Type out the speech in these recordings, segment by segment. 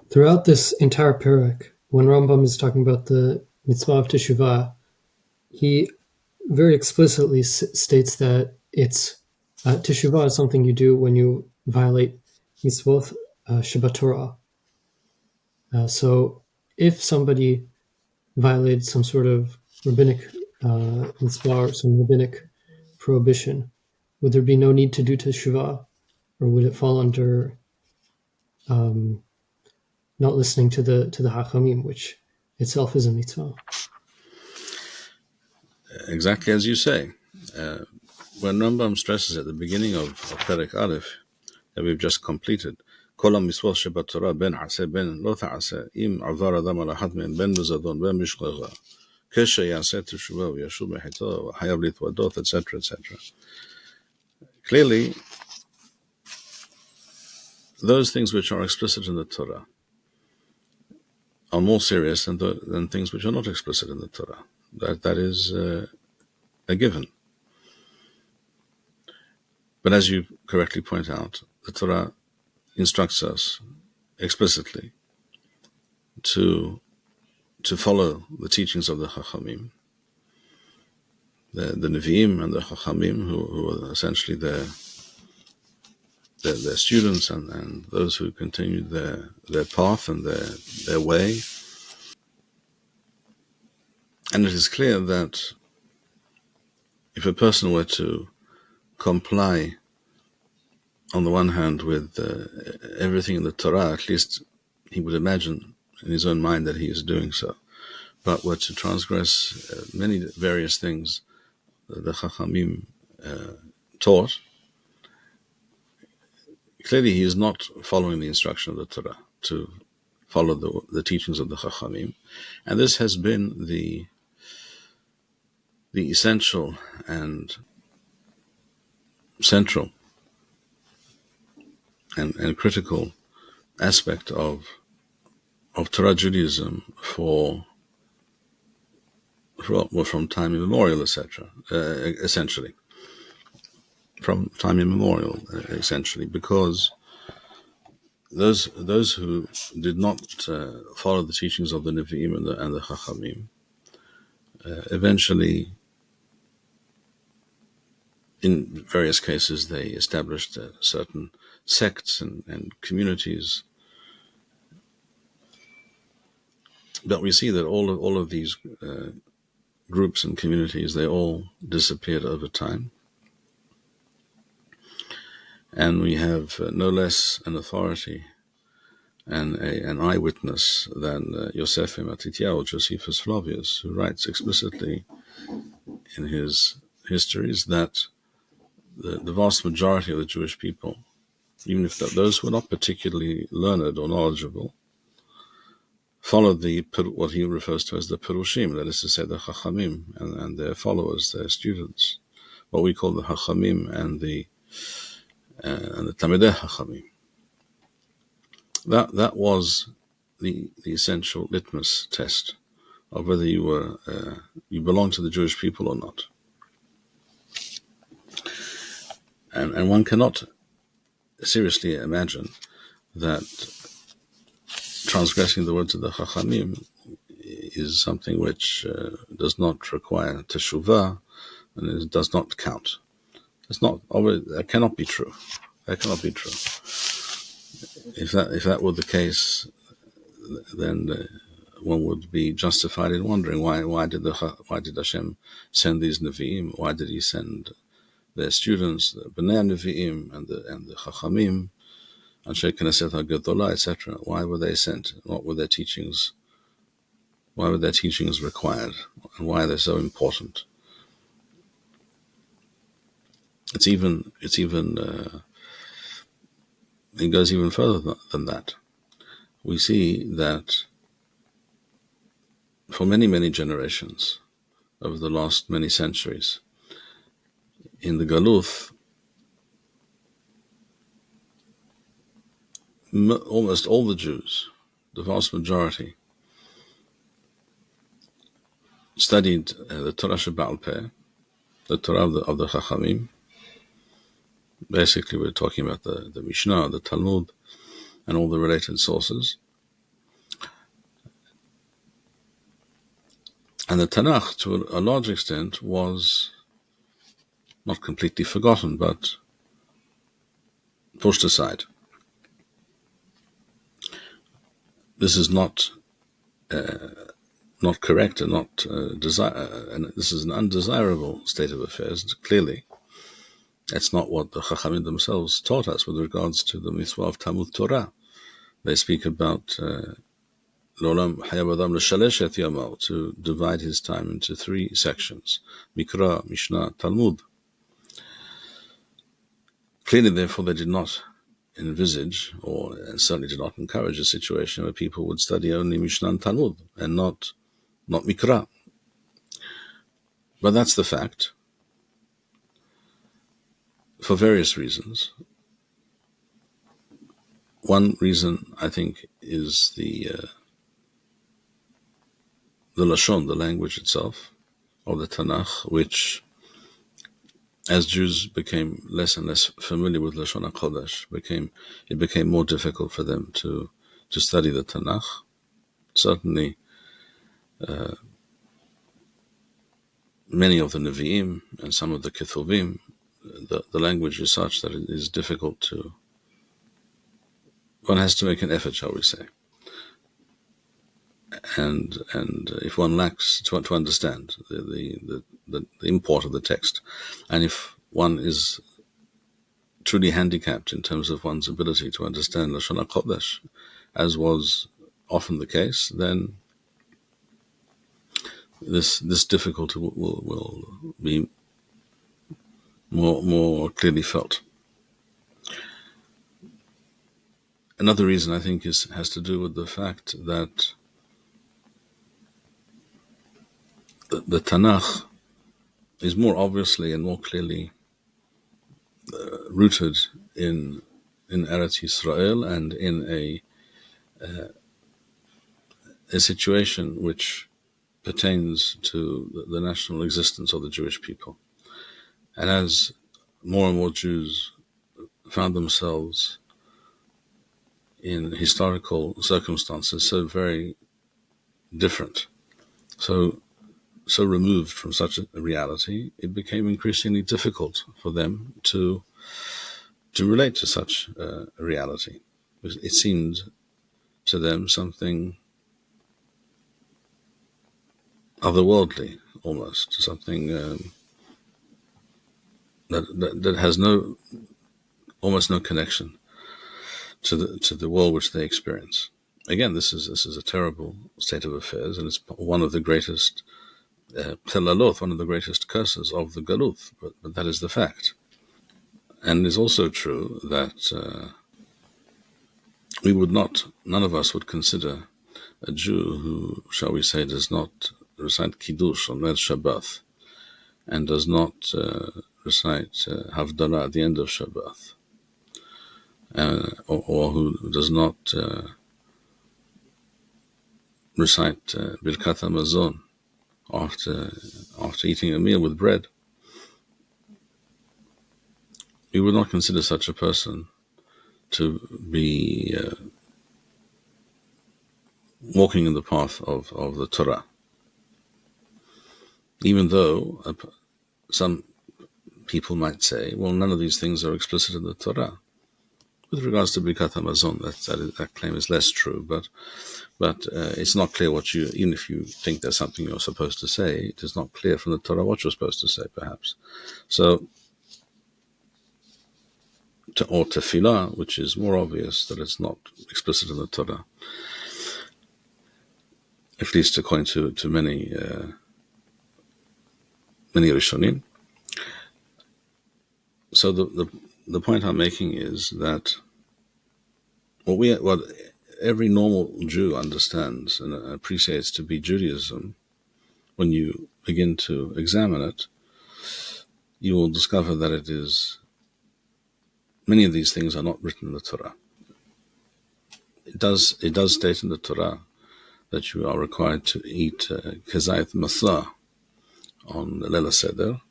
Throughout this entire parak, when Rambam is talking about the mitzvah of teshuvah, he very explicitly states that it's teshuvah is something you do when you violate mitzvot Shabbat Torah. So if somebody violated some sort of rabbinic mitzvah or some rabbinic prohibition, would there be no need to do teshuvah, or would it fall under not listening to the Hachamim, which itself is a mitzvah? Exactly as you say. When Rambam stresses at the beginning of Perek Aleph that we've just completed, כל המצוות שבתורה בין עשה בין לא תעשה, אם עבר אדם על אחת מהן בין בזדון בין בשגגה, כשיעשה תשובה וישוב מחטאו וחייב להתוודות, etc., etc. Clearly, those things which are explicit in the Torah are more serious than things which are not explicit in the Torah. That is a given. But as you correctly point out, the Torah instructs us explicitly to follow the teachings of the Chachamim, the Nevi'im and the Chachamim, who are essentially their students and those who continued their path and their way. And it is clear that if a person were to comply on the one hand with everything in the Torah, at least he would imagine in his own mind that he is doing so, but were to transgress many various things that the Chachamim taught, clearly he is not following the instruction of the Torah to follow the teachings of the Chachamim. And this has been the essential and central and critical aspect of Torah Judaism from time immemorial, etc. Essentially, from time immemorial, essentially, because those who did not follow the teachings of the Nevi'im and the Chachamim eventually, in various cases, they established certain sects and communities. But we see that all of these groups and communities, they all disappeared over time. And we have no less an authority and an eyewitness than Yosef Matityahu, Josephus Flavius, who writes explicitly in his histories that the vast majority of the Jewish people, even if those who were not particularly learned or knowledgeable, followed what he refers to as the Perushim, that is to say the Chachamim and their followers, their students, what we call the Chachamim and the Talmidei Chachamim. That was the essential litmus test of whether you belong to the Jewish people or not. And one cannot seriously imagine that transgressing the words of the Chachamim is something which does not require teshuvah and it does not count. That cannot be true. That cannot be true. If that were the case, then one would be justified in wondering why did Hashem send these Nevi'im? Why did He send their students, the Bnei Nevi'im and the Chachamim, Anshe Knesset HaGedolah, etc.? Why were they sent? What were their teachings? Why were their teachings required? And why are they so important? It goes even further than that. We see that for many, many generations, over the last many centuries, in the Galuth, almost all the Jews, the vast majority, studied the Torah Shebaal Peh, the Torah of the Chachamim, Basically, we're talking about the Mishnah, the Talmud, and all the related sources. And the Tanakh, to a large extent, was not completely forgotten, but pushed aside. This is not correct and not and this is an undesirable state of affairs. Clearly, that's not what the Chachamim themselves taught us with regards to the mitzvah of Talmud Torah. They speak about L'olam hayav adam l'shalesh et yamo, to divide his time into three sections: Mikra, Mishnah, Talmud. Clearly, therefore, they did not envisage, or certainly did not encourage, a situation where people would study only Mishnah and Talmud and not Mikra. But that's the fact, for various reasons. One reason, I think, is the Lashon, the language itself, of the Tanakh, which, as Jews became less and less familiar with Lashon HaKodesh, it became more difficult for them to study the Tanakh. Certainly, many of the Nevi'im and some of the Ketuvim, the language is such that it is difficult to, one has to make an effort, shall we say, and if one lacks to understand the import of the text, and if one is truly handicapped in terms of one's ability to understand Lashon HaKodesh, as was often the case, then this difficulty will be more clearly felt. Another reason, I think, has to do with the fact that the Tanakh is more obviously and more clearly rooted in Eretz Yisrael and in a situation which pertains to the national existence of the Jewish people. And as more and more Jews found themselves in historical circumstances so very different, so removed from such a reality, it became increasingly difficult for them to relate to such a reality. It seemed to them something otherworldly, almost, something that has almost no connection to the world which they experience. Again, this is a terrible state of affairs, and it's one of the greatest Telalot, one of the greatest curses of the Galuth, but that is the fact. And it's also true that none of us would consider a Jew who, shall we say, does not recite Kiddush on Ner Shabbat and does not recite Havdalah at the end of Shabbat, or who does not recite Birkat HaMazon after eating a meal with bread. We would not consider such a person to be walking in the path of the Torah, even though some people might say, well, none of these things are explicit in the Torah. With regards to Birkat HaMazon, that claim is less true, but it's not clear even if you think there's something you're supposed to say, it is not clear from the Torah what you're supposed to say, perhaps. So, or tefillah, which is more obvious that it's not explicit in the Torah, at least according to many Rishonim. So the point I'm making is that what every normal Jew understands and appreciates to be Judaism, when you begin to examine it, you will discover that many of these things are not written in the Torah. It does state in the Torah that you are required to eat kezayit masah on Leil HaSeder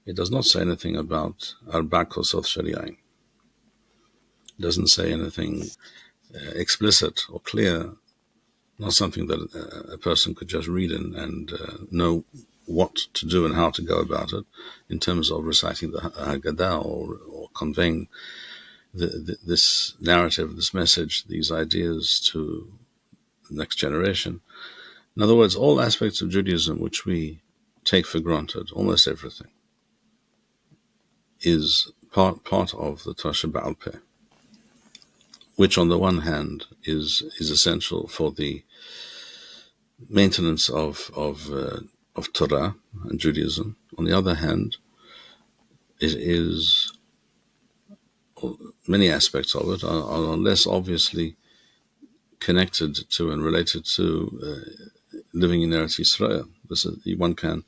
It does not say anything about Arba Kosot Shel Yain. It doesn't say anything explicit or clear, not something that a person could just read and know what to do and how to go about it in terms of reciting the Haggadah or conveying this narrative, this message, these ideas to the next generation. In other words, all aspects of Judaism which we take for granted, almost everything, is part of the Torah Ba'al Peh, which on the one hand is essential for the maintenance of Torah and Judaism. On the other hand, it is many aspects of it are less obviously connected to and related to living in Eretz Yisrael. One can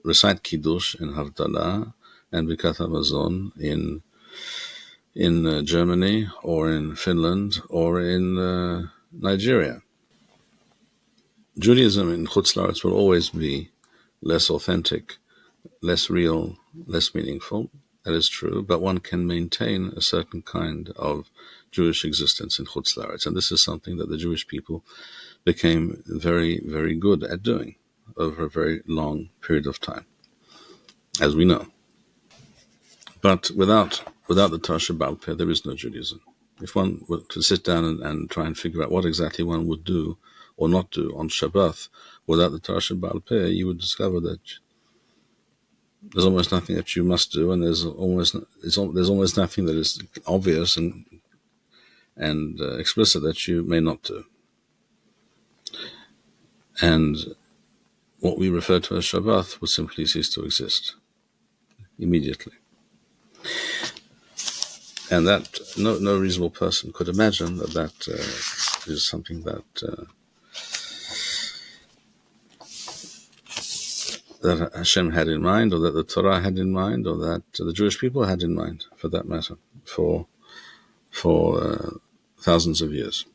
recite Kiddush in Havdalah and Birkat Hamazon in Germany or in Finland or in Nigeria. Judaism in Chutz La'aretz will always be less authentic, less real, less meaningful. That is true, but one can maintain a certain kind of Jewish existence in Chutz La'aretz, and this is something that the Jewish people became very, very good at doing over a very long period of time, as we know. But without the Torah Ba'al Peh, there is no Judaism. If one were to sit down and try and figure out what exactly one would do or not do on Shabbat without the Torah Ba'al Peh, you would discover that there's almost nothing that you must do, and there's almost nothing that is obvious and explicit that you may not do. And what we refer to as Shabbat would simply cease to exist immediately. And that no reasonable person could imagine that is something that Hashem had in mind, or that the Torah had in mind, or that the Jewish people had in mind, for that matter, for thousands of years.